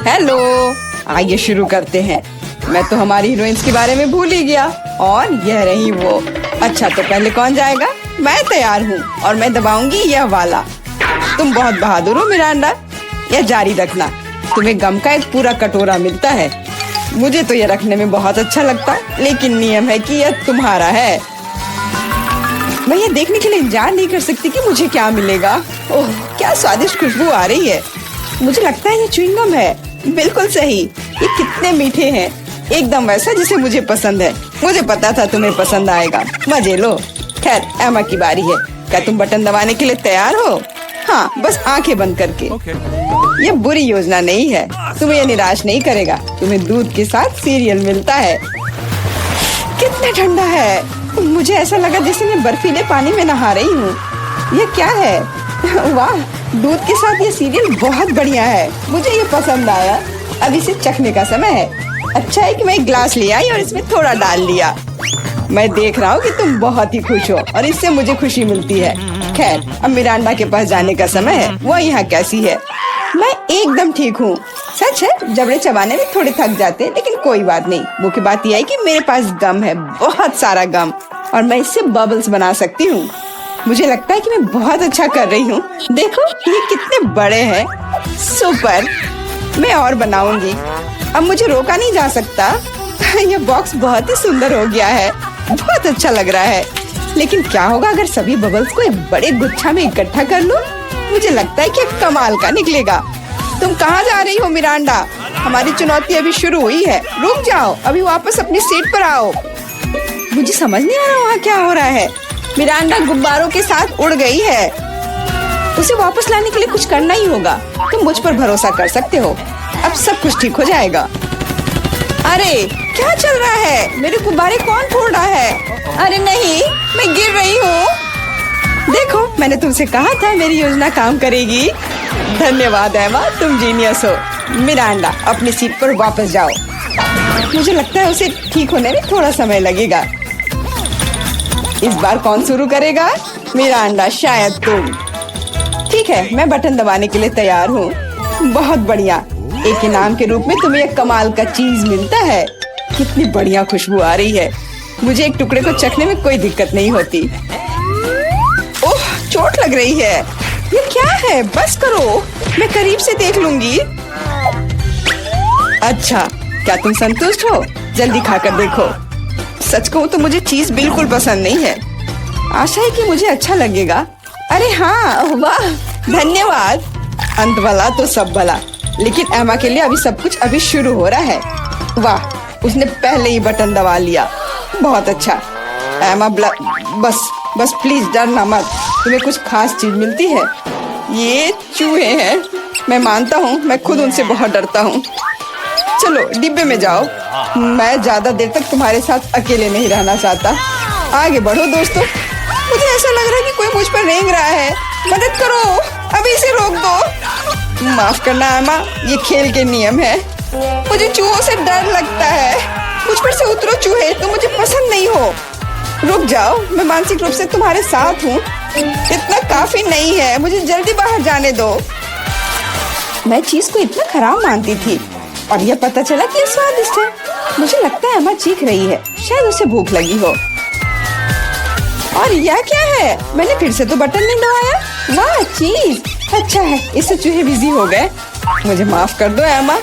Hello, आइए शुरू करते हैं। मैं तो हमारी हीरोइंस के बारे में भूल ही गया और यह रही वो। अच्छा, तो पहले कौन जाएगा? मैं तैयार हूँ और मैं दबाऊंगी यह वाला। तुम बहुत बहादुर हो मिरांडा, यह जारी रखना। तुम्हें गम का एक पूरा कटोरा मिलता है। मुझे तो यह रखने में बहुत अच्छा लगता है, लेकिन नियम है कि यह तुम्हारा है। मैं ये देखने के लिए इंतजार नहीं कर सकती कि मुझे क्या मिलेगा। ओह, क्या स्वादिष्ट खुशबू आ रही है। मुझे लगता है ये च्युइंगम है। बिल्कुल सही, ये कितने मीठे हैं, एकदम वैसा जिसे मुझे पसंद है। मुझे पता था तुम्हें पसंद आएगा। मजे लो। खैर, एमा की बारी है। क्या तुम बटन दबाने के लिए तैयार हो? हाँ, बस आंखें बंद करके। ये बुरी योजना नहीं है, तुम्हें ये निराश नहीं करेगा। तुम्हें दूध के साथ सीरियल मिलता है। कितना ठंडा है, मुझे ऐसा लगा जैसे मैं बर्फीले पानी में नहा रही हूँ। ये क्या है? वाह, दूध के साथ ये सीरियल बहुत बढ़िया है। मुझे ये पसंद आया। अब इसे चखने का समय है। अच्छा है कि मैं एक ग्लास ले आई और इसमें थोड़ा डाल लिया। मैं देख रहा हूँ कि तुम बहुत ही खुश हो और इससे मुझे खुशी मिलती है। खैर, अब मिरांडा के पास जाने का समय है। वो यहाँ कैसी है? मैं एकदम ठीक हूँ। सच है, जबड़े चबाने में थोड़े थक जाते हैं, लेकिन कोई बात नहीं। मुख्य बात यह है कि मेरे पास गम है, बहुत सारा गम, और मैं इससे बबल्स बना सकती हूँ। मुझे लगता है कि मैं बहुत अच्छा कर रही हूँ। देखो, ये कितने बड़े हैं। सुपर, मैं और बनाऊंगी। अब मुझे रोका नहीं जा सकता। ये बॉक्स बहुत ही सुंदर हो गया है, बहुत अच्छा लग रहा है। लेकिन क्या होगा अगर सभी बबल्स को एक बड़े गुच्छा में इकट्ठा कर लूं? मुझे लगता है कि कमाल का निकलेगा। तुम कहाँ जा रही हो मिरांडा? हमारी चुनौती अभी शुरू हुई है। रुक जाओ, अभी वापस अपनी सीट पर आओ। मुझे समझ नहीं आ रहा वहाँ क्या हो रहा है। मिरांडा गुब्बारों के साथ उड़ गई है। उसे वापस लाने के लिए कुछ करना ही होगा। तुम मुझ पर भरोसा कर सकते हो। अब सब कुछ ठीक हो जाएगा। अरे, क्या चल रहा है? मेरे गुब्बारे कौन फोड़ रहा है? अरे नहीं, मैं गिर रही हूँ। देखो, मैंने तुमसे कहा था मेरी योजना काम करेगी। धन्यवाद एमा, तुम जीनियस हो। मिरांडा, अपनी सीट पर वापस जाओ। मुझे लगता है उसे ठीक होने में थोड़ा समय लगेगा। इस बार कौन शुरू करेगा? मिरांडा, शायद तुम। ठीक है, मैं बटन दबाने के लिए तैयार हूँ। बहुत बढ़िया। एक इनाम के रूप में तुम्हें एक कमाल का चीज मिलता है। कितनी बढ़िया खुशबू आ रही है। मुझे एक टुकड़े को चखने में कोई दिक्कत नहीं होती। ओह, चोट लग रही है। ये क्या है? बस करो, मैं करीब से देख लूंगी। अच्छा, क्या तुम संतुष्ट हो? जल्दी खाकर देखो। सच कहूँ तो मुझे चीज बिल्कुल पसंद नहीं है। आशा है कि मुझे अच्छा लगेगा। अरे हाँ, वाह, धन्यवाद। अंत भला तो सब भला। लेकिन एमा के लिए अभी सब कुछ अभी शुरू हो रहा है। वाह, उसने पहले ही बटन दबा लिया। बहुत अच्छा। एमा, बस प्लीज डरना मत। तुम्हें कुछ खास चीज मिलती है। ये चूहे हैं। मैं मानता हूँ, मैं खुद उनसे बहुत डरता हूँ। चलो डिब्बे में जाओ। मैं ज्यादा देर तक तुम्हारे साथ अकेले नहीं रहना चाहता। आगे बढ़ो दोस्तों। मुझे ऐसा लग रहा है कि कोई मुझ पर रेंग रहा है। मदद करो, अभी इसे रोक दो। माफ करना एमा, ये खेल के नियम है। मुझे चूहों से डर लगता है। मुझ पर से उतरो चूहे, तुम मुझे पसंद नहीं हो। रुक जाओ, मैं मानसिक रूप से तुम्हारे साथ हूँ। इतना काफी नहीं है, मुझे जल्दी बाहर जाने दो। मैं चीज को इतना खराब मानती थी और यह पता चला कि ये स्वादिष्ट है। मुझे लगता है एमा चीख रही है, शायद उसे भूख लगी हो। और यह क्या है? मैंने फिर से तो बटन नहीं दबाया। वाह, चीज। अच्छा है, इससे चूहे बिजी हो गए। मुझे माफ कर दो एमा।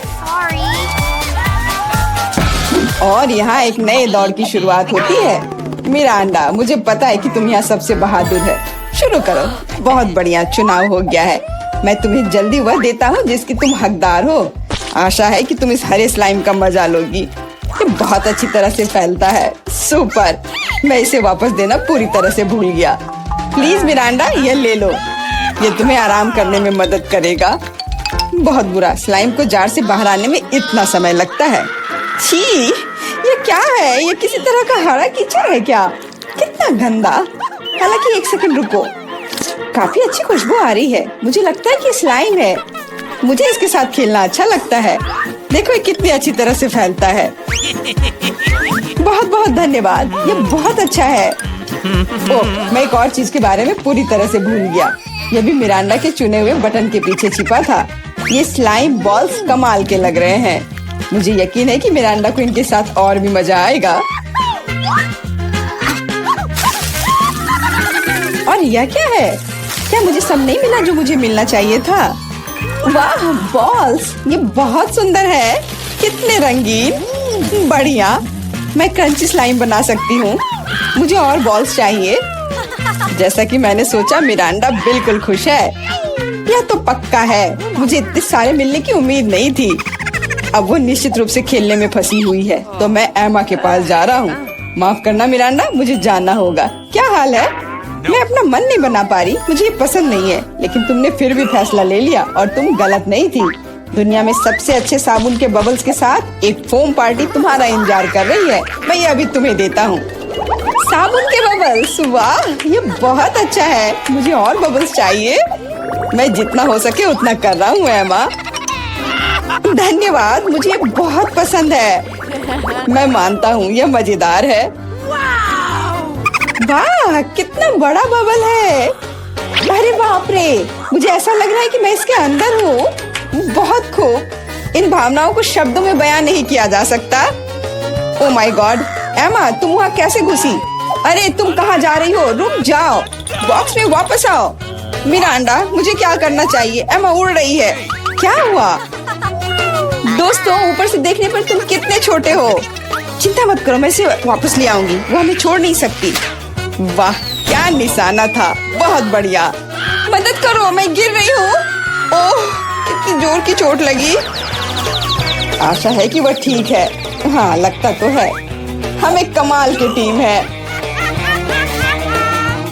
और यहाँ एक नए दौर की शुरुआत होती है। मिरांडा, मुझे पता है कि तुम यहाँ सबसे बहादुर है। शुरू करो। बहुत बढ़िया, चुनाव हो गया है। मैं तुम्हें जल्दी वह देता हूँ जिसकी तुम हकदार हो। आशा है कि तुम इस हरे स्लाइम का मजा लोगी। ये बहुत अच्छी तरह से फैलता है। सुपर, मैं इसे वापस देना पूरी तरह से भूल गया। प्लीज मिरांडा, ये ले लो। ये तुम्हें आराम करने में मदद करेगा। बहुत बुरा, स्लाइम को जार से बाहर आने में इतना समय लगता है। छी, ये क्या है? ये किसी तरह का हरा कीचड़ है क्या? कितना गंदा। हालांकि एक सेकंड रुको, काफी अच्छी खुशबू आ रही है। मुझे लगता है कि स्लाइम है। मुझे इसके साथ खेलना अच्छा लगता है। देखो ये कितनी अच्छी तरह से फैलता है। बहुत बहुत धन्यवाद, ये बहुत अच्छा है। ओह, मैं एक और चीज के बारे में पूरी तरह से भूल गया। ये भी मिरांडा के चुने हुए बटन के पीछे छिपा था। ये स्लाइम बॉल्स कमाल के लग रहे हैं। मुझे यकीन है कि मिरांडा को इनके साथ और भी मजा आएगा। और यह क्या है? क्या मुझे सब नहीं मिला जो मुझे मिलना चाहिए था? वाह बॉल्स, ये बहुत सुंदर है। कितने रंगीन, बढ़िया। मैं क्रंची स्लाइम बना सकती हूँ। मुझे और बॉल्स चाहिए। जैसा कि मैंने सोचा, मिरांडा बिल्कुल खुश है। यह तो पक्का है। मुझे इतने सारे मिलने की उम्मीद नहीं थी। अब वो निश्चित रूप से खेलने में फंसी हुई है, तो मैं एमा के पास जा रहा हूँ। माफ करना मिरांडा, मुझे जाना होगा। क्या हाल है? मैं अपना मन नहीं बना पा रही। मुझे ये पसंद नहीं है, लेकिन तुमने फिर भी फैसला ले लिया और तुम गलत नहीं थी। दुनिया में सबसे अच्छे साबुन के बबल्स के साथ एक फोम पार्टी तुम्हारा इंतजार कर रही है। मैं ये अभी तुम्हें देता हूँ। साबुन के बबल्स, वाह ये बहुत अच्छा है। मुझे और बबल्स चाहिए। मैं जितना हो सके उतना कर रहा हूँ एमा। धन्यवाद, मुझे ये बहुत पसंद है। मैं मानता हूँ यह मजेदार है। वाह कितना बड़ा बबल है। अरे बाप रे, मुझे ऐसा लग रहा है कि मैं इसके अंदर हूँ। बहुत खूब। इन भावनाओं को शब्दों में बयान नहीं किया जा सकता। ओह माय गॉड, एमा तुम वहाँ कैसे घुसी? अरे तुम कहाँ जा रही हो? रुक जाओ, बॉक्स में वापस आओ। मिरांडा, मुझे क्या करना चाहिए? एमा उड़ रही है। क्या हुआ? दोस्तों, ऊपर से देखने पर तुम कितने छोटे हो। चिंता मत करो, मैं इसे वापस ले आऊंगी। वो हमें छोड़ नहीं सकती। वाह क्या निशाना था, बहुत बढ़िया। मदद करो, मैं गिर रही हूँ। ओह कितनी जोर की चोट लगी। आशा है कि वह ठीक है। हाँ लगता तो है। हम एक कमाल की टीम है।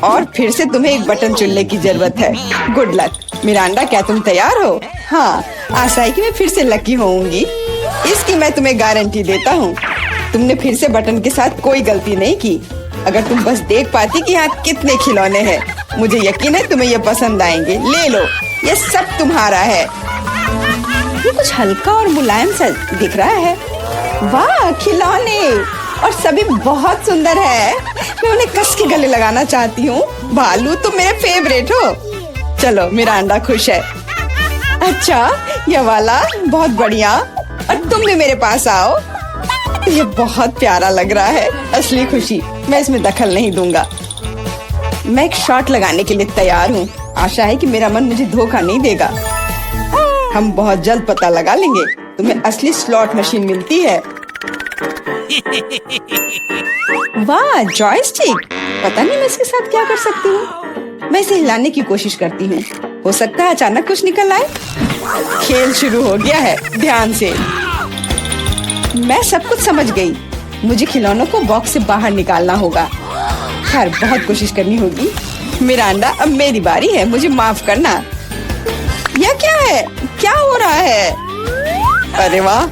और फिर से तुम्हें एक बटन चुनने की जरूरत है। Good luck. मिरांडा, क्या तुम तैयार हो? हाँ, आशा है कि मैं फिर से लकी होऊंगी। इसकी मैं तुम्हें गारंटी देता हूँ। तुमने फिर से बटन के साथ कोई गलती नहीं की। अगर तुम बस देख पाती कि यहाँ कितने खिलौने हैं। मुझे यकीन है तुम्हें ये पसंद आएंगे। ले लो, ये सब तुम्हारा है। ये कुछ हल्का और मुलायम सा दिख रहा है। वाह खिलौने, और सभी बहुत सुंदर है। मैं उन्हें कस के गले लगाना चाहती हूँ। भालू तुम मेरे फेवरेट हो। चलो मिरांडा खुश है। अच्छा ये वाला बहुत बढ़िया। और तुम भी मेरे पास आओ। ये बहुत प्यारा लग रहा है। असली खुशी। मैं इसमें दखल नहीं दूंगा। मैं एक शॉट लगाने के लिए तैयार हूँ। आशा है कि मेरा मन मुझे धोखा नहीं देगा। हम बहुत जल्द पता लगा लेंगे। तुम्हें असली स्लॉट मशीन मिलती है। वाह जॉयस्टिक। पता नहीं मैं इसके साथ क्या कर सकती हूँ। मैं इसे हिलाने की कोशिश करती हूँ। हो सकता है अचानक कुछ निकल आए। खेल शुरू हो गया है, ध्यान से। मैं सब कुछ समझ गई। मुझे खिलौनों को बॉक्स से बाहर निकालना होगा। खैर बहुत कोशिश करनी होगी। मिरांडा, अब मेरी बारी है। मुझे माफ करना। यह क्या है? क्या हो रहा है? अरे वाह,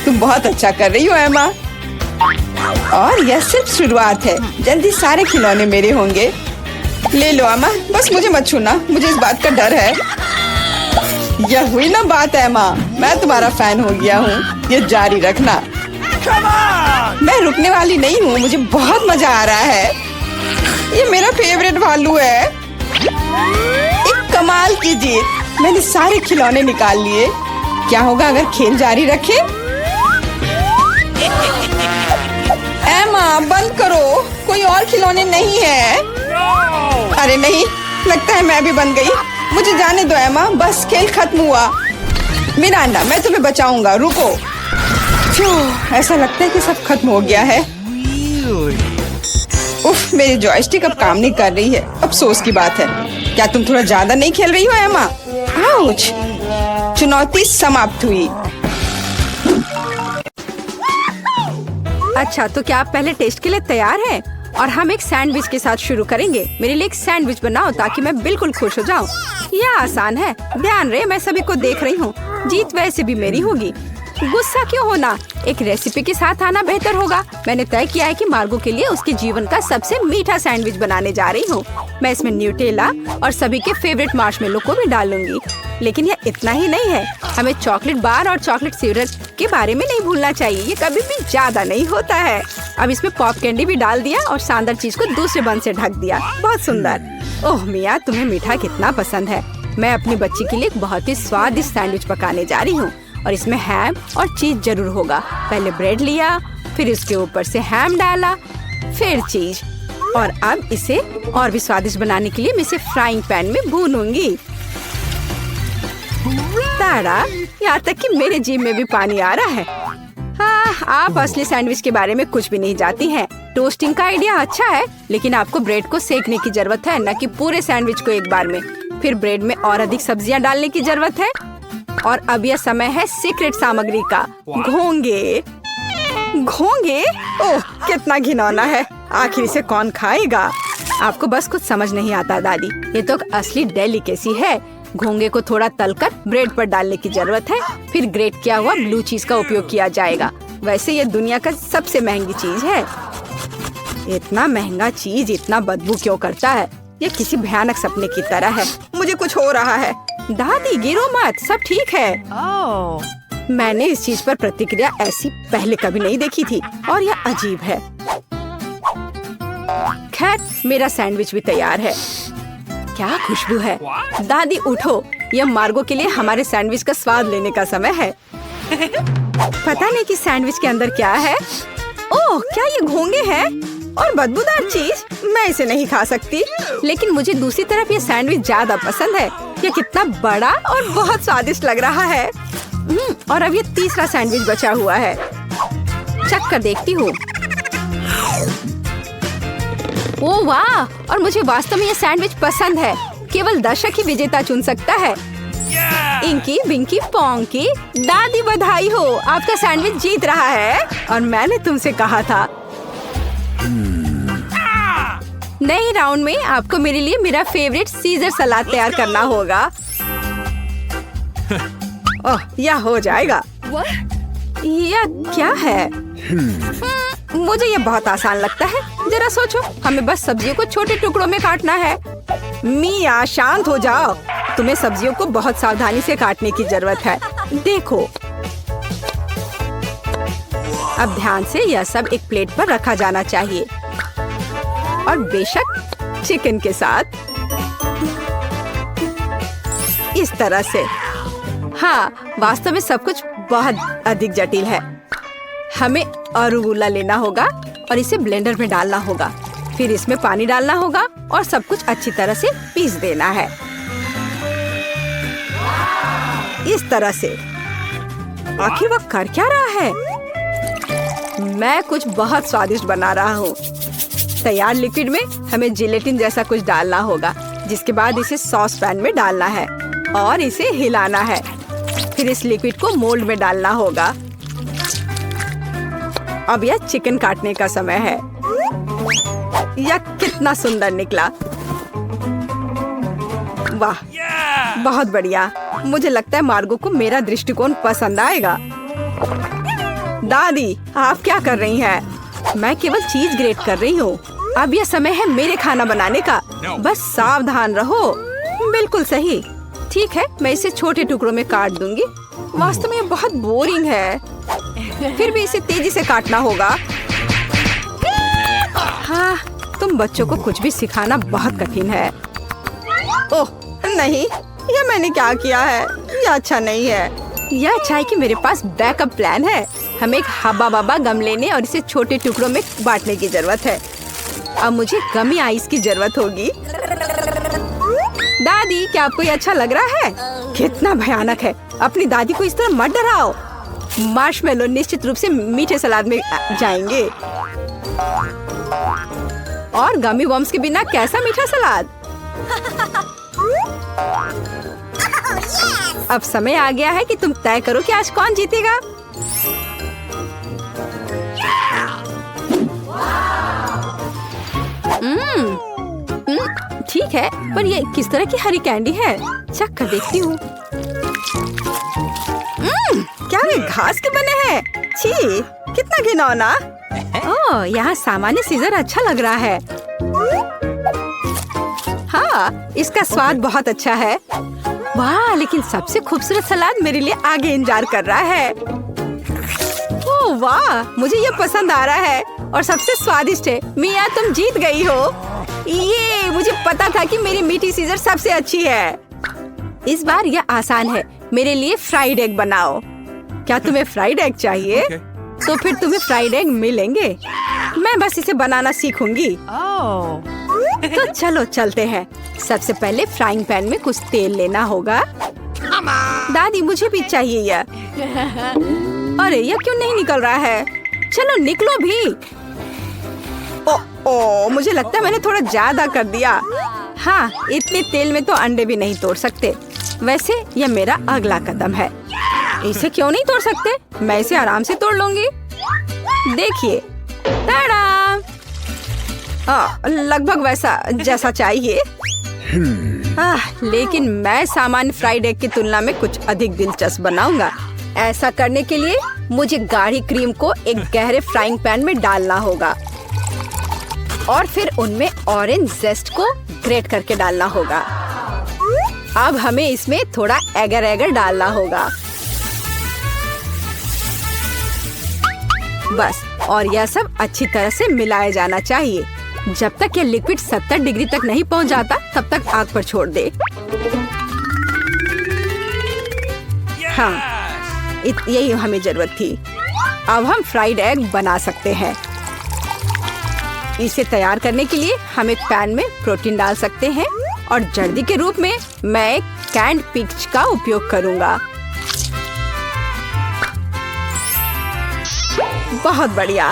तुम बहुत अच्छा कर रही हो एमा। और यह सिर्फ शुरुआत है। जल्दी सारे खिलौने मेरे होंगे। ले लो एमा, बस मुझे मत छूना। मुझे इस बात का डर है। यह हुई ना बात एमा। मैं तुम्हारा फैन हो गया हूँ। ये जारी रखना। मैं रुकने वाली नहीं हूँ। मुझे बहुत मजा आ रहा है। ये मेरा फेवरेट भालू है। एक कमाल की जीत। मैंने सारे खिलौने निकाल लिए। क्या होगा अगर खेल जारी रखे? एमा बंद करो, कोई और खिलौने नहीं है। अरे नहीं, लगता है मैं भी बन गई। मुझे जाने दो एमा, बस खेल खत्म हुआ। मिरांडा, मैं तुम्हें बचाऊंगा, रुको। ऐसा लगता है कि सब खत्म हो गया है। उफ, मेरी जॉयस्टिक अब काम नहीं कर रही है। अफसोस की बात है। क्या तुम थोड़ा ज्यादा नहीं खेल रही हो एमा? आउच। चुनौती समाप्त हुई। अच्छा, तो क्या आप पहले टेस्ट के लिए तैयार हैं? और हम एक सैंडविच के साथ शुरू करेंगे। मेरे लिए एक सैंडविच बनाओ ताकि मैं बिल्कुल खुश हो जाऊं। यह आसान है। ध्यान रहे, मैं सभी को देख रही हूँ। जीत वैसे भी मेरी होगी। गुस्सा क्यों होना? एक रेसिपी के साथ आना बेहतर होगा। मैंने तय किया है कि मार्गो के लिए उसके जीवन का सबसे मीठा सैंडविच बनाने जा रही हूँ। मैं इसमें न्यूटेला और सभी के फेवरेट मार्शमेलो को भी डालूंगी। लेकिन यह इतना ही नहीं है। हमें चॉकलेट बार और चॉकलेट सिरप के बारे में नहीं भूलना चाहिए। ये कभी भी ज्यादा नहीं होता है। अब इसमें पॉप कैंडी भी डाल दिया और शानदार चीज को दूसरे बन से ढक दिया। बहुत सुंदर। ओह मिया, तुम्हें मीठा कितना पसंद है। मैं अपनी बच्ची के लिए एक बहुत ही स्वादिष्ट सैंडविच पकाने जा रही हूँ और इसमें हैम और चीज जरूर होगा। पहले ब्रेड लिया, फिर उसके ऊपर से हैम डाला, फिर चीज, और अब इसे और भी स्वादिष्ट बनाने के लिए मैं इसे फ्राइंग पैन में भूनूंगी। ताड़ा, यहाँ तक कि मेरे जीभ में भी पानी आ रहा है। हाँ, आप असली सैंडविच के बारे में कुछ भी नहीं जानती हैं। टोस्टिंग का आइडिया अच्छा है, लेकिन आपको ब्रेड को सेकने की जरूरत है, न कि पूरे सैंडविच को एक बार में। फिर ब्रेड में और अधिक सब्जियां डालने की जरूरत है। और अब यह समय है सीक्रेट सामग्री का, घोंगे। घोंगे? ओह, कितना घिनौना है। आखिर इसे कौन खाएगा? आपको बस कुछ समझ नहीं आता दादी, ये तो असली डेलिकेसी है। घोंगे को थोड़ा तलकर ब्रेड पर डालने की जरूरत है, फिर ग्रेट किया हुआ ब्लू चीज का उपयोग किया जाएगा। वैसे ये दुनिया का सबसे महंगी चीज है। इतना महंगा चीज इतना बदबू क्यों करता है? ये किसी भयानक सपने की तरह है। मुझे कुछ हो रहा है। दादी, गिरो मत, सब ठीक है। मैंने इस चीज पर प्रतिक्रिया ऐसी पहले कभी नहीं देखी थी और यह अजीब है। खैर, मेरा सैंडविच भी तैयार है। क्या खुशबू है। दादी उठो, यह मार्गो के लिए हमारे सैंडविच का स्वाद लेने का समय है। पता नहीं कि सैंडविच के अंदर क्या है। ओह, क्या ये घोंगे हैं और बदबूदार चीज? मैं इसे नहीं खा सकती, लेकिन मुझे दूसरी तरफ ये सैंडविच ज्यादा पसंद है। ये कितना बड़ा और बहुत स्वादिष्ट लग रहा है। और अब ये तीसरा सैंडविच बचा हुआ है। चख कर देखती हूँ। ओह वाह, और मुझे वास्तव में ये सैंडविच पसंद है। केवल दर्शक ही विजेता चुन सकता है। इंकी बिंकी पोंकी, दादी बधाई हो, आपका सैंडविच जीत रहा है। और मैंने तुमसे कहा था। नए राउंड में आपको मेरे लिए मेरा फेवरेट सीजर सलाद तैयार करना होगा। ओह, यह हो जाएगा। यह क्या है? मुझे यह बहुत आसान लगता है। जरा सोचो, हमें बस सब्जियों को छोटे टुकड़ों में काटना है। मिया, शांत हो जाओ। तुम्हें सब्जियों को बहुत सावधानी से काटने की जरूरत है। देखो, अब ध्यान से यह सब एक प्लेट पर रखा जाना चाहिए, और बेशक चिकन के साथ इस तरह से। हाँ, वास्तव में सब कुछ बहुत अधिक जटिल है। हमें अरुगुला लेना होगा और इसे ब्लेंडर में डालना होगा। फिर इसमें पानी डालना होगा और सब कुछ अच्छी तरह से पीस देना है, इस तरह से। आखिर वह कर क्या रहा है? मैं कुछ बहुत स्वादिष्ट बना रहा हूँ। तैयार लिक्विड में हमें जिलेटिन जैसा कुछ डालना होगा, जिसके बाद इसे सॉस पैन में डालना है और इसे हिलाना है। फिर इस लिक्विड को मोल्ड में डालना होगा। अब यह चिकन काटने का समय है। यह कितना सुंदर निकला। वाह, बहुत बढ़िया। मुझे लगता है मार्गो को मेरा दृष्टिकोण पसंद आएगा। दादी, आप क्या कर रही हैं? मैं केवल चीज ग्रेट कर रही हूँ। अब यह समय है मेरे खाना बनाने का। बस सावधान रहो। बिल्कुल सही। ठीक है, मैं इसे छोटे टुकड़ों में काट दूंगी। वास्तव में यह बहुत बोरिंग है, फिर भी इसे तेजी से काटना होगा। हाँ, तुम बच्चों को कुछ भी सिखाना बहुत कठिन है। ओह नहीं, यह मैंने क्या किया है? यह अच्छा नहीं है। यह अच्छा है कि मेरे पास बैकअप प्लान है। हमें एक हब्बा बब्बा गम लेने और इसे छोटे टुकड़ों में बांटने की जरूरत है। अब मुझे गमी आइस की जरूरत होगी। दादी, क्या आपको ये अच्छा लग रहा है? कितना भयानक है। अपनी दादी को इस तरह मत डराओ। मार्शमेलो निश्चित रूप से मीठे सलाद में जाएंगे। और गमी वर्म्स के बिना कैसा मीठा सलाद? अब समय आ गया है कि तुम तय करो कि आज कौन जीतेगा। ठीक है, पर ये किस तरह की हरी कैंडी है? चख कर देखती हूँ। क्या ये घास के बने हैं? छी, कितना घिनौना। ओह, यहाँ सामान्य सीजर अच्छा लग रहा है। हाँ, इसका स्वाद बहुत अच्छा है। वाह, लेकिन सबसे खूबसूरत सलाद मेरे लिए आगे इंतजार कर रहा है। ओह वाह, मुझे ये पसंद आ रहा है और सबसे स्वादिष्ट है। मिया, तुम जीत गई हो। ये मुझे पता था कि मेरी मीठी सीजर सबसे अच्छी है। इस बार यह आसान है। मेरे लिए फ्राइड एग बनाओ। क्या तुम्हें फ्राइड एग चाहिए? तो फिर तुम्हें फ्राइड एग मिलेंगे। मैं बस इसे बनाना सीखूंगी। तो चलो चलते हैं। सबसे पहले फ्राइंग पैन में कुछ तेल लेना होगा। दादी मुझे भी चाहिए यह। अरे यह क्यों नहीं निकल रहा है? चलो निकलो भी। ओ, मुझे लगता है मैंने थोड़ा ज्यादा कर दिया। हाँ, इतने तेल में तो अंडे भी नहीं तोड़ सकते। वैसे यह मेरा अगला कदम है। इसे क्यों नहीं तोड़ सकते? मैं इसे आराम से तोड़ लूंगी। देखिए, ताड़ा! लगभग वैसा जैसा चाहिए। लेकिन मैं सामान्य फ्राइड एग की तुलना में कुछ अधिक दिलचस्प बनाऊंगा। ऐसा करने के लिए मुझे गाढ़ी क्रीम को एक गहरे फ्राइंग पैन में डालना होगा और फिर उनमें ऑरेंज जेस्ट को ग्रेट करके डालना होगा। अब हमें इसमें थोड़ा एगर एगर डालना होगा। बस, और यह सब अच्छी तरह से मिलाया जाना चाहिए। जब तक यह लिक्विड 70 डिग्री तक नहीं पहुंच जाता तब तक आग पर छोड़ दे। हाँ, यही हमें जरूरत थी। अब हम फ्राइड एग बना सकते हैं। इसे तैयार करने के लिए हम एक पैन में प्रोटीन डाल सकते हैं और जर्दी के रूप में मैं एक कैंड पिच का उपयोग करूंगा। बहुत बढ़िया।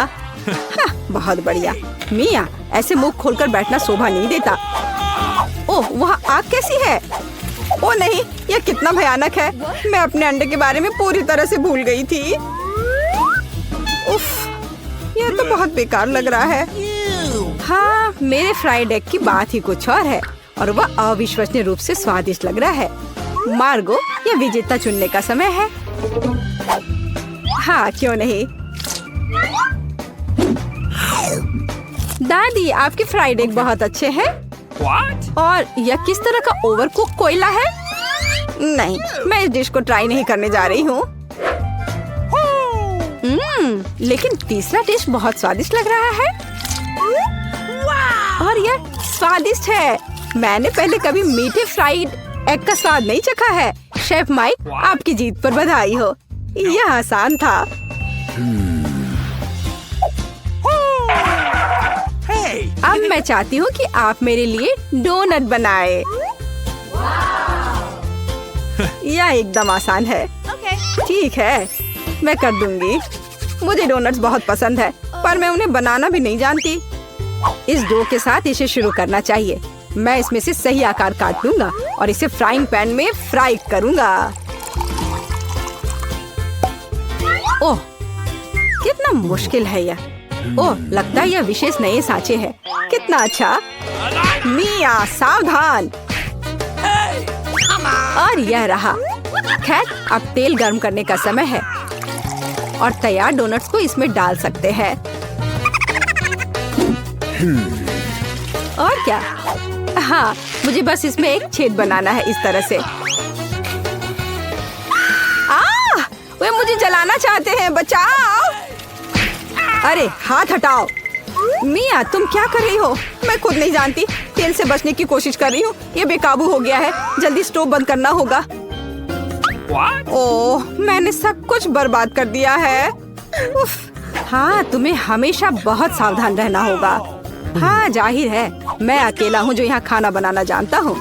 हाँ, बहुत बढ़िया। मिया, ऐसे मुंह खोलकर बैठना शोभा नहीं देता। ओह, वहाँ आग कैसी है? ओ नहीं, यह कितना भयानक है। मैं अपने अंडे के बारे में पूरी तरह से भूल गई थी। उफ, यह तो बहुत बेकार लग रहा है। हाँ, मेरे फ्राइड एग की बात ही कुछ और है और वह अविश्वसनीय रूप से स्वादिष्ट लग रहा है। मार्गो, यह विजेता चुनने का समय है। हाँ, क्यों नहीं। दादी, आपके फ्राइड एग बहुत अच्छे हैं। और यह किस तरह का ओवरकुक कोयला है? नहीं, मैं इस डिश को ट्राई नहीं करने जा रही हूँ। लेकिन तीसरा डिश बहुत स्वादिष्ट लग रहा है। और यह स्वादिष्ट है। मैंने पहले कभी मीठे फ्राइड एग का स्वाद नहीं चखा है। शेफ माइक, आपकी जीत पर बधाई हो। यह आसान था। अब मैं चाहती हूँ कि आप मेरे लिए डोनट बनाए। यह एकदम आसान है। ठीक है, मैं कर दूंगी। मुझे डोनट्स बहुत पसंद है, पर मैं उन्हें बनाना भी नहीं जानती। इस डो के साथ इसे शुरू करना चाहिए। मैं इसमें से सही आकार काट लूंगा और इसे फ्राइंग पैन में फ्राई करूंगा। ओह, कितना मुश्किल है यह। ओह, लगता है यह विशेष नए सांचे हैं। कितना अच्छा। मिया, सावधान। और यह रहा। खैर, अब तेल गर्म करने का समय है और तैयार डोनट्स को इसमें डाल सकते हैं। और क्या? हाँ, मुझे बस इसमें एक छेद बनाना है इस तरह से। वे मुझे जलाना चाहते हैं, बचाओ। अरे हाथ हटाओ। मिया, तुम क्या कर रही हो? मैं खुद नहीं जानती। तेल से बचने की कोशिश कर रही हूँ। ये बेकाबू हो गया है। जल्दी स्टोव बंद करना होगा। ओह, मैंने सब कुछ बर्बाद कर दिया है। उफ। हाँ, तुम्हें हमेशा बहुत सावधान रहना होगा। हाँ, जाहिर है, मैं अकेला हूँ जो यहाँ खाना बनाना जानता हूँ।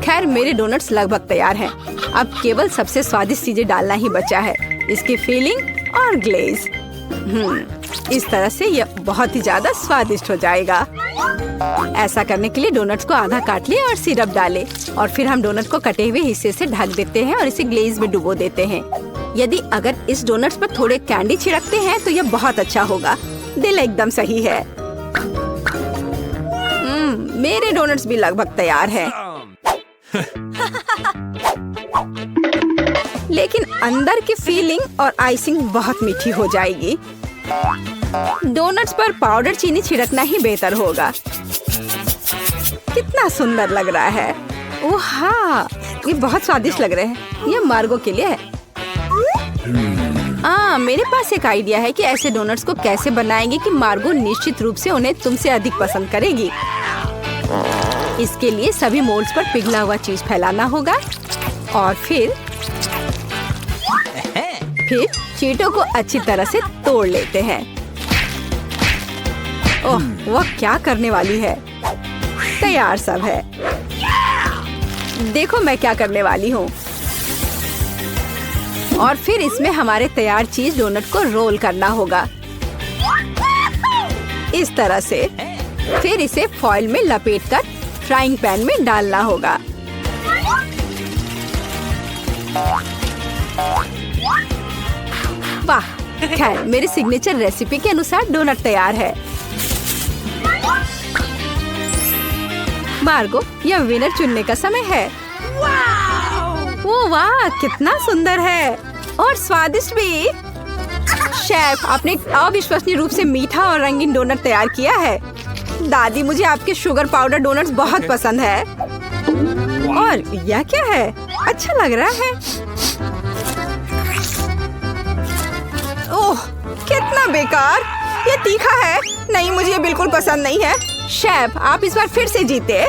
खैर, मेरे डोनट्स लगभग तैयार हैं। अब केवल सबसे स्वादिष्ट चीजें डालना ही बचा है, इसकी फीलिंग और ग्लेज। इस तरह से यह बहुत ही ज्यादा स्वादिष्ट हो जाएगा। ऐसा करने के लिए डोनट्स को आधा काट ले और सिरप डाले और फिर हम डोनट को कटे हुए हिस्से से ढक देते हैं और इसे ग्लेज में डुबो देते हैं। यदि अगर इस डोनट्स पर थोड़े कैंडी छिड़कते हैं तो यह बहुत अच्छा होगा। दिल एकदम सही है। मेरे डोनट्स भी लगभग तैयार हैं। लेकिन अंदर की फीलिंग और आइसिंग बहुत मीठी हो जाएगी। डोनट्स पर पाउडर चीनी छिड़कना ही बेहतर होगा। कितना सुंदर लग रहा है। ओह हाँ, ये बहुत स्वादिष्ट लग रहे हैं। ये मार्गो के लिए है। मेरे पास एक आइडिया है कि ऐसे डोनट्स को कैसे बनाएंगे कि मार्गो निश्चित रूप से उन्हें तुमसे अधिक पसंद करेगी। इसके लिए सभी मोल्ड्स पर पिघला हुआ चीज फैलाना होगा और फिर चीटों को अच्छी तरह से तोड़ लेते हैं। ओह, वह क्या करने वाली है। तैयार सब है। देखो मैं क्या करने वाली हूँ। और फिर इसमें हमारे तैयार चीज डोनट को रोल करना होगा इस तरह से। फिर इसे फॉइल में लपेटकर फ्राइंग पैन में डालना होगा। वाह, खैर मेरी सिग्नेचर रेसिपी के अनुसार डोनट तैयार है। मार्गो, यह विनर चुनने का समय है। ओ वाह, कितना सुंदर है और स्वादिष्ट भी। शेफ, आपने एक अविश्वसनीय रूप से मीठा और रंगीन डोनट तैयार किया है। दादी, मुझे आपके शुगर पाउडर डोनट्स बहुत पसंद है। और यह क्या है? अच्छा लग रहा है। ओह, कितना बेकार। ये तीखा है। नहीं, मुझे ये बिल्कुल पसंद नहीं है। शेफ, आप इस बार फिर से जीते।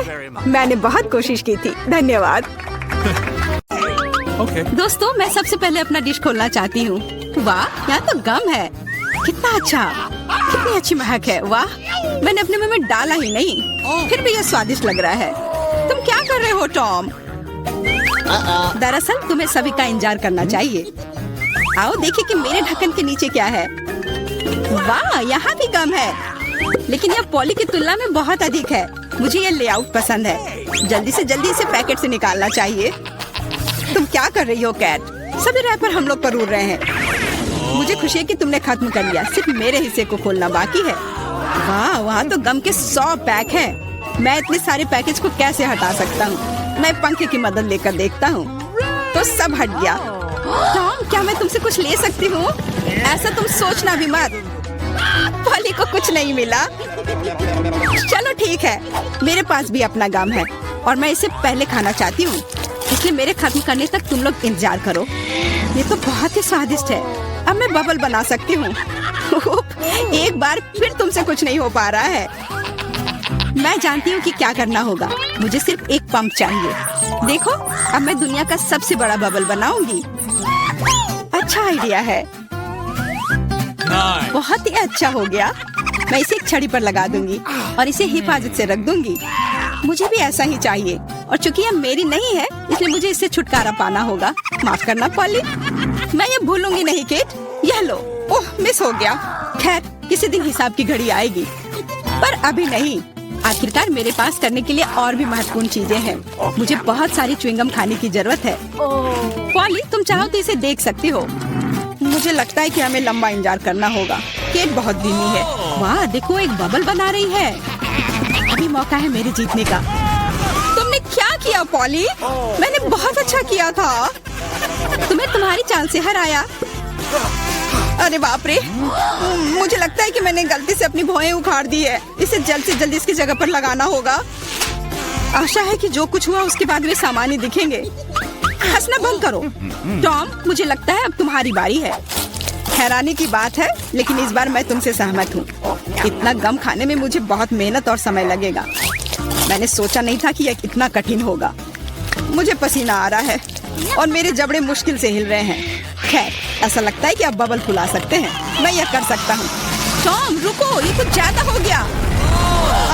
मैंने बहुत कोशिश की थी। धन्यवाद। दोस्तों, मैं सबसे पहले अपना डिश खोलना चाहती हूँ। वाह, यहाँ तो गम है। कितना अच्छा, कितनी अच्छी महक है। वाह, मैंने अपने मुंह में डाला ही नहीं, फिर भी यह स्वादिष्ट लग रहा है। तुम क्या कर रहे हो टॉम? दरअसल तुम्हें सभी का इंतजार करना चाहिए। आओ देखिए कि मेरे ढक्कन के नीचे क्या है। वाह, यहाँ भी गम है, लेकिन यह पॉली की तुलना में बहुत अधिक है। मुझे यह लेआउट पसंद है। जल्दी से जल्दी इसे पैकेट से निकालना चाहिए। तुम क्या कर रही हो कैट? सभी रैपर हम लोग पर उड़ रहे हैं। मुझे खुशी है कि तुमने खत्म कर लिया। सिर्फ मेरे हिस्से को खोलना बाकी है। वाह, वहाँ तो गम के 100 पैक हैं। मैं इतने सारे पैकेज को कैसे हटा सकता हूँ? मैं पंखे की मदद लेकर देखता हूँ। तो सब हट गया। टॉम, क्या मैं तुमसे कुछ ले सकती हूँ? ऐसा तुम सोचना भी मत। पॉली को कुछ नहीं मिला। चलो ठीक है, मेरे पास भी अपना गम है और मैं इसे पहले खाना चाहती हूँ, इसलिए मेरे खत्म करने तक तुम लोग इंतजार करो। ये तो बहुत ही स्वादिष्ट है। अब मैं बबल बना सकती हूँ। एक बार फिर तुमसे कुछ नहीं हो पा रहा है। मैं जानती हूँ कि क्या करना होगा। मुझे सिर्फ एक पंप चाहिए। देखो, अब मैं दुनिया का सबसे बड़ा बबल बनाऊंगी। अच्छा आइडिया है। बहुत ही अच्छा हो गया। मैं इसे एक छड़ी पर लगा दूंगी और इसे हिफाजत से रख दूंगी। मुझे भी ऐसा ही चाहिए, और चूंकि यह मेरी नहीं है इसलिए मुझे इससे छुटकारा पाना होगा। माफ करना पॉली, मैं ये भूलूंगी नहीं किट। यह लो। ओह, मिस हो गया। खैर, किसी दिन हिसाब की घड़ी आएगी, पर अभी नहीं। आखिरकार मेरे पास करने के लिए और भी महत्वपूर्ण चीजें हैं। मुझे बहुत सारी च्युइंगम खाने की जरूरत है। पॉली, तुम चाहो तो इसे देख सकती हो। मुझे लगता है कि हमें लंबा इंतजार करना होगा। केट बहुत धीमी है। वाह, देखो एक बबल बना रही है। अभी मौका है मेरे जीतने का। तुमने क्या किया पॉली? मैंने बहुत अच्छा किया था। तुम्हें तुम्हारी चाल से हराया। अरे बाप रे, मुझे लगता है कि मैंने गलती से अपनी भौहें उखाड़ दी है। इसे जल्द से जल्द इसकी जगह पर लगाना होगा। आशा है कि जो कुछ हुआ उसके बाद वे सामान्य दिखेंगे। हंसना बंद करो। टॉम, मुझे लगता है अब तुम्हारी बारी है। हैरानी की बात है, लेकिन इस बार मैं तुमसे सहमत हूँ। इतना गम खाने में मुझे बहुत मेहनत और समय लगेगा। मैंने सोचा नहीं था कि यह इतना कठिन होगा। मुझे पसीना आ रहा है और मेरे जबड़े मुश्किल से हिल रहे हैं। खैर, ऐसा लगता है कि अब बबल फुला सकते हैं। मैं यह कर सकता हूँ। टॉम रुको, ये कुछ ज्यादा हो गया।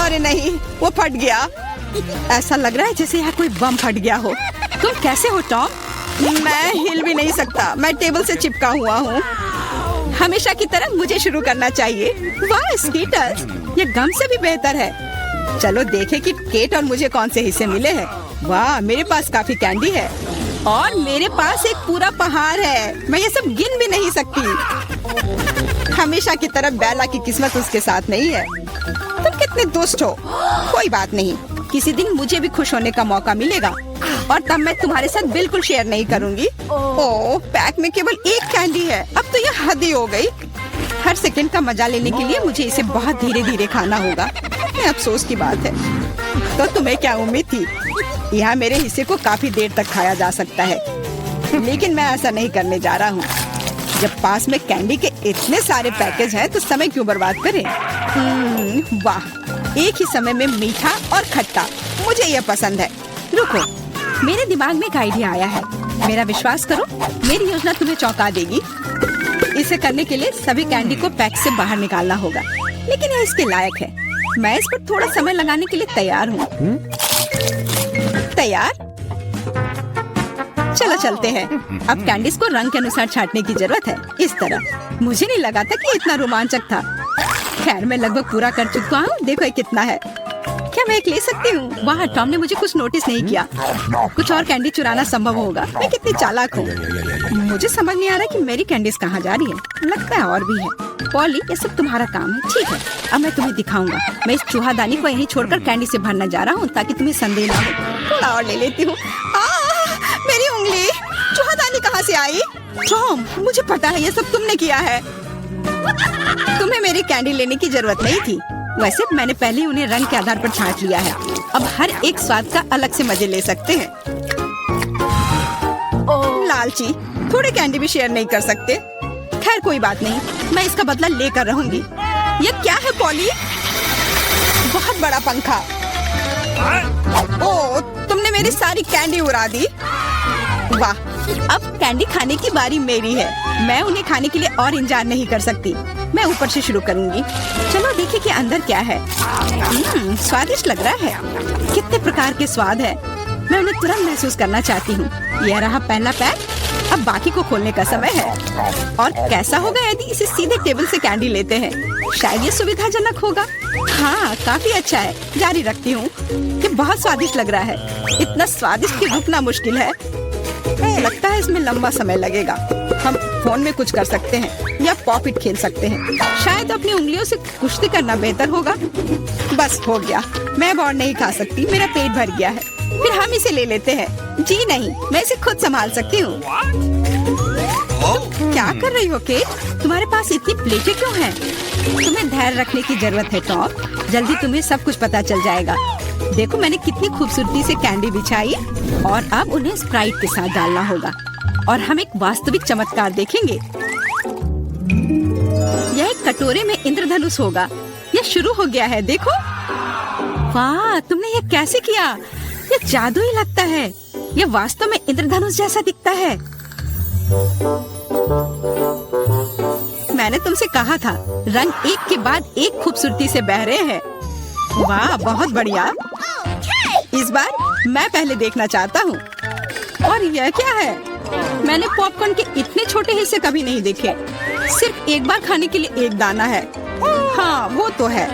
अरे नहीं, वो फट गया। ऐसा लग रहा है जैसे यहाँ कोई बम फट गया हो। तुम कैसे हो टॉम? मैं हिल भी नहीं सकता। मैं टेबल से चिपका हुआ हूँ। हमेशा की तरह मुझे शुरू करना चाहिए। वाह स्कीटर्स, ये गम से भी बेहतर है। चलो देखें कि केट और मुझे कौन से हिस्से मिले हैं। वाह, मेरे पास काफी कैंडी है और मेरे पास एक पूरा पहाड़ है। मैं ये सब गिन भी नहीं सकती। हमेशा की तरह बेला की किस्मत उसके साथ नहीं है। तुम कितने दुष्ट हो। कोई बात नहीं, किसी दिन मुझे भी खुश होने का मौका मिलेगा और तब मैं तुम्हारे साथ बिल्कुल शेयर नहीं करूंगी। ओह, पैक में केवल एक कैंडी है। अब तो यह हद ही हो गई। हर सेकंड का मजा लेने के लिए मुझे इसे बहुत धीरे धीरे खाना होगा। ये अफसोस की बात है। तो तुम्हें क्या उम्मीद थी? यहाँ मेरे हिस्से को काफी देर तक खाया जा सकता है, लेकिन मैं ऐसा नहीं करने जा रहा हूँ। जब पास में कैंडी के इतने सारे पैकेज हैं तो समय क्यों बर्बाद करें? वाह, एक ही समय में मीठा और खट्टा। मुझे ये पसंद है। रुको, मेरे दिमाग में एक आइडिया आया है। मेरा विश्वास करो, मेरी योजना तुम्हें चौंका देगी। इसे करने के लिए सभी कैंडी को पैक से बाहर निकालना होगा, लेकिन यह इसके लायक है। मैं इस पर थोड़ा समय लगाने के लिए तैयार हूँ। तैयार? चलो चलते हैं। अब कैंडीज को रंग के अनुसार छांटने की जरूरत है, इस तरह। मुझे नहीं लगा था कि इतना रोमांचक था। खैर, मैं लगभग पूरा कर चुका हूँ। देखो ये कितना है। क्या मैं एक ले सकती हूँ? वाह, टॉम ने मुझे कुछ नोटिस नहीं किया। कुछ और कैंडी चुराना संभव होगा। मैं कितनी चालाक हूँ। मुझे समझ नहीं आ रहा कि मेरी कैंडीज कहाँ जा रही है। लगता है और भी है। पॉली, ये सब तुम्हारा काम है। ठीक है, अब मैं तुम्हें दिखाऊंगा। मैं इस चूहादानी को यहीं छोड़कर कैंडी से भरना जा रहा हूँ, ताकि तुम्हें संदेह ना हो। थोड़ा और ले लेती हूँ। मेरी उंगली! चूहादानी कहाँ से आई? टॉम, मुझे पता है ये सब तुमने किया है। तुम्हें मेरी कैंडी लेने की जरूरत नहीं थी। वैसे मैंने पहले ही उन्हें रंग के आधार पर छांट लिया है। अब हर एक स्वाद का अलग से मजे ले सकते हैं। लालची, थोड़े कैंडी भी शेयर नहीं कर सकते। खैर कोई बात नहीं, मैं इसका बदला लेकर रहूंगी। ये क्या है पॉली? बहुत बड़ा पंखा। ओह, तुमने मेरी सारी कैंडी उड़ा दी। वाह, अब कैंडी खाने की बारी मेरी है। मैं उन्हें खाने के लिए और इंतजार नहीं कर सकती। मैं ऊपर से शुरू करूंगी। चलो देखिए कि अंदर क्या है। स्वादिष्ट लग रहा है। कितने प्रकार के स्वाद है। मैं उन्हें तुरंत महसूस करना चाहती हूँ। यह रहा पहला पैक। अब बाकी को खोलने का समय है। और कैसा होगा यदि इसे सीधे टेबल से कैंडी लेते हैं? शायद ये सुविधाजनक होगा। हाँ, काफी अच्छा है। जारी रखती हूँ। ये बहुत स्वादिष्ट लग रहा है। इतना स्वादिष्ट कि रुकना मुश्किल है। लगता है इसमें लंबा समय लगेगा। हम फोन में कुछ कर सकते हैं या पॉपिट खेल सकते हैं। शायद अपनी उंगलियों से कुश्ती करना बेहतर होगा। बस हो गया। मैं अब और नहीं खा सकती। मेरा पेट भर गया है। फिर हम इसे ले लेते हैं। जी नहीं, मैं इसे खुद संभाल सकती हूँ। तुम क्या कर रही हो केट? तुम्हारे पास इतनी प्लेटें क्यों हैं? तुम्हें धैर्य रखने की जरूरत है टॉम। जल्दी तुम्हें सब कुछ पता चल जाएगा। देखो मैंने कितनी खूबसूरती से कैंडी बिछाई। और अब उन्हें स्प्राइट के साथ डालना होगा और हम एक वास्तविक चमत्कार देखेंगे। यह एक कटोरे में इंद्रधनुष होगा। यह शुरू हो गया है, देखो। वाह, तुमने ये कैसे किया? ये जादू ही लगता है। ये वास्तव में इंद्रधनुष जैसा दिखता है। मैंने तुमसे कहा था, रंग एक के बाद एक खूबसूरती से बह रहे हैं। वाह, बहुत बढ़िया। इस बार मैं पहले देखना चाहता हूँ। और यह क्या है? मैंने पॉपकॉर्न के इतने छोटे हिस्से कभी नहीं देखे। सिर्फ एक बार खाने के लिए एक दाना है। हाँ, वो तो है।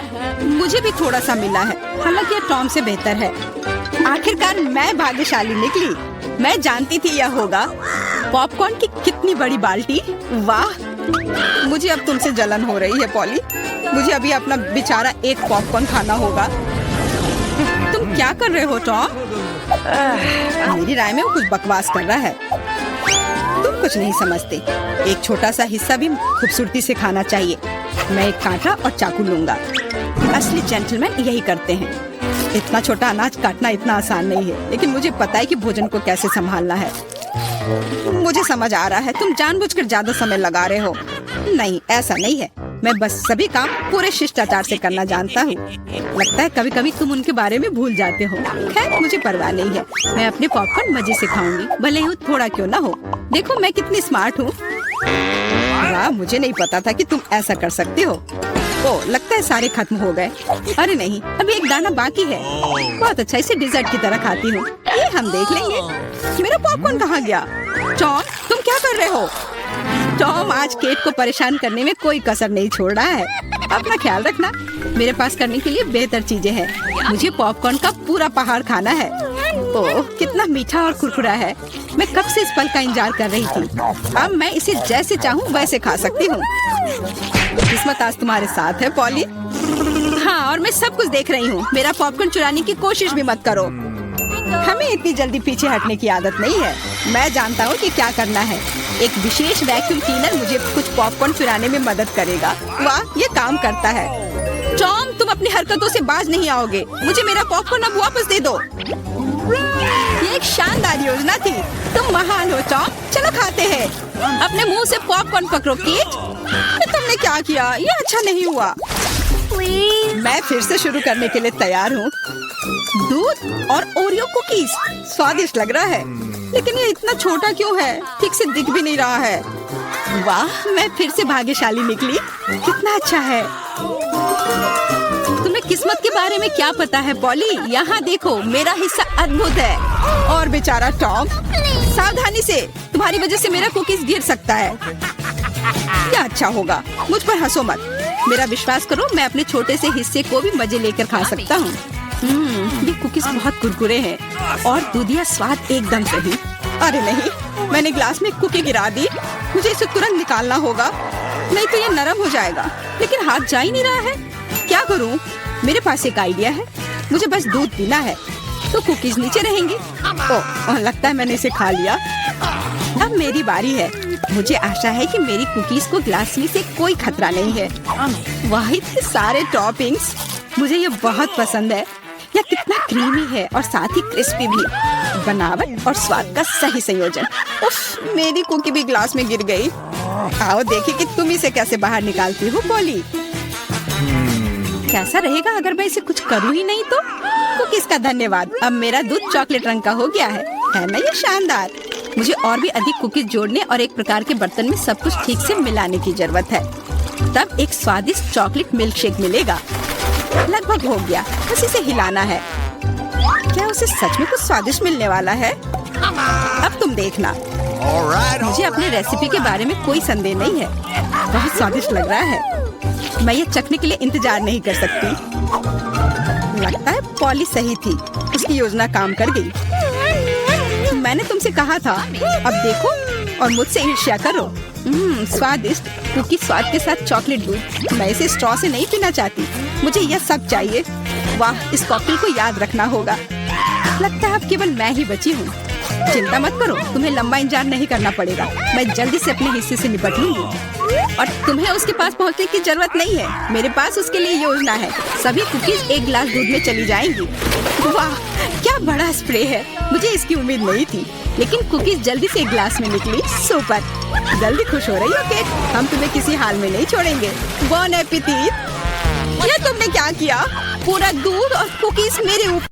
मुझे भी थोड़ा सा मिला है, हालांकि यह टॉम से बेहतर है। आखिरकार मैं भाग्यशाली निकली। मैं जानती थी यह होगा। पॉपकॉर्न की कितनी बड़ी बाल्टी। वाह, मुझे अब तुमसे जलन हो रही है पॉली। मुझे अभी अपना बेचारा एक पॉपकॉर्न खाना होगा। तुम क्या कर रहे हो टॉम? मेरी राय में वो कुछ बकवास कर रहा है। तुम कुछ नहीं समझते। एक छोटा सा हिस्सा भी खूबसूरती से खाना चाहिए। मैं एक कांटा और चाकू लूंगा। असली जेंटलमैन यही करते हैं। इतना छोटा अनाज काटना इतना आसान नहीं है, लेकिन मुझे पता है कि भोजन को कैसे संभालना है। मुझे समझ आ रहा है, तुम जानबूझकर ज्यादा समय लगा रहे हो। नहीं, ऐसा नहीं है। मैं बस सभी काम पूरे शिष्टाचार से करना जानता हूँ। लगता है कभी कभी तुम उनके बारे में भूल जाते हो। खैर, मुझे परवाह नहीं है। मैं अपने पॉपकॉर्न मजे से खाऊंगी, भले ही थोड़ा क्यों ना हो। देखो मैं कितनी स्मार्ट हूँ। वाह, मुझे नहीं पता था कि तुम ऐसा कर सकते हो। ओह, लगता है सारे खत्म हो गए। अरे नहीं, अभी एक दाना बाकी है। बहुत अच्छा, इसे डिजर्ट की तरह खाती हूँ। ये हम देख लेंगे। मेरा पॉपकॉर्न कहाँ गया? टॉम, तुम क्या कर रहे हो? टॉम आज केट को परेशान करने में कोई कसर नहीं छोड़ रहा है। अपना ख्याल रखना। मेरे पास करने के लिए बेहतर चीजें हैं। मुझे पॉपकॉर्न का पूरा पहाड़ खाना है। ओह, कितना मीठा और कुरकुरा है। मैं कब से इस पल का इंतजार कर रही थी। अब मैं इसे जैसे चाहूँ वैसे खा सकती हूँ। किस्मत आज तुम्हारे साथ है पॉली। हाँ, और मैं सब कुछ देख रही हूँ। मेरा पॉपकॉर्न चुराने की कोशिश भी मत करो। हमें इतनी जल्दी पीछे हटने की आदत नहीं है। मैं जानता हूँ कि क्या करना है। एक विशेष वैक्यूम क्लीनर मुझे कुछ पॉपकॉर्न चुराने में मदद करेगा। वाह, ये काम करता है। टॉम, तुम अपनी हरकतों से बाज नहीं आओगे। मुझे मेरा पॉपकॉर्न अब वापस दे दो। ये एक शानदार योजना थी। तुम महान हो टॉम। चलो खाते हैं। अपने मुंह से पॉपकॉर्न पकड़ो केट। तुमने क्या किया? ये अच्छा नहीं हुआ। मैं फिर से शुरू करने के लिए तैयार हूँ। दूध और ओरियो कुकीज, स्वादिष्ट लग रहा है, लेकिन ये इतना छोटा क्यों है? ठीक से दिख भी नहीं रहा है। वाह, मैं फिर से भाग्यशाली निकली। कितना अच्छा है। तुम्हें किस्मत के बारे में क्या पता है पॉली? यहाँ देखो, मेरा हिस्सा अद्भुत है। और बेचारा टॉम, सावधानी से, तुम्हारी वजह से मेरा कुकीज गिर सकता है। क्या अच्छा होगा, मुझ पर हंसो मत। मेरा विश्वास करो, मैं अपने छोटे से हिस्से को भी मजे लेकर खा सकता हूँ। ये कुकीज बहुत कुरकुरे हैं और दूधिया स्वाद एकदम सही। अरे नहीं, मैंने ग्लास में कुकी गिरा दी। मुझे इसे तुरंत निकालना होगा, नहीं तो ये नरम हो जाएगा। लेकिन हाथ जा ही नहीं रहा है। क्या करूँ? मेरे पास एक आइडिया है। मुझे बस दूध पीना है, तो कुकीज नीचे रहेंगी। ओह, लगता है मैंने इसे खा लिया। अब मेरी बारी है। मुझे आशा है कि मेरी कुकीज को ग्लास में से कोई खतरा नहीं है। वाह, इतने सारे टॉपिंग्स, मुझे ये बहुत पसंद है। यह कितना क्रीमी है और साथ ही क्रिस्पी भी। बनावट और स्वाद का सही संयोजन। उफ, मेरी कुकी भी ग्लास में गिर गई। आओ देखिए कि तुम इसे कैसे बाहर निकालती हो पॉली। कैसा रहेगा अगर मैं इसे कुछ करूँ ही नहीं तो? कुकीज का धन्यवाद। अब मेरा दूध चॉकलेट रंग का हो गया है ना? ये शानदार। मुझे और भी अधिक कुकीज जोड़ने और एक प्रकार के बर्तन में सब कुछ ठीक से मिलाने की जरूरत है। तब एक स्वादिष्ट चॉकलेट मिल्क शेक मिलेगा। लगभग हो गया, बस इसे हिलाना है। क्या उसे सच में कुछ स्वादिष्ट मिलने वाला है? अब तुम देखना। मुझे अपने रेसिपी के बारे में कोई संदेह नहीं है। बहुत स्वादिष्ट लग रहा है। मैं ये चखने के लिए इंतजार नहीं कर सकती। लगता है पॉली सही थी, उसकी योजना काम कर गई। मैंने तुमसे कहा था। अब देखो और मुझसे ईर्ष्या करो। स्वादिष्ट कुकी स्वाद के साथ चॉकलेट दूध। मैं इसे स्ट्रॉ से नहीं पीना चाहती, मुझे यह सब चाहिए। वाह, इस कॉकटेल को याद रखना होगा। लगता है अब केवल मैं ही बची हूँ। चिंता मत करो, तुम्हें लंबा इंतजार नहीं करना पड़ेगा। मैं जल्दी से अपने हिस्से से निपट लूंगी और तुम्हें उसके पास पहुँचने की जरूरत नहीं है। मेरे पास उसके लिए योजना है। सभी कुकीज एक गिलास दूध में चली जाएंगी। वाह, क्या बड़ा स्प्रे है। मुझे इसकी उम्मीद नहीं थी, लेकिन कुकीज जल्दी से एक गिलास में निकली। सुपर। जल्दी खुश हो रही हो केट? हम तुम्हें किसी हाल में नहीं छोड़ेंगे। बॉन एपेटिट। ये तुमने क्या किया? पूरा दूध और कुकीज मेरे ऊपर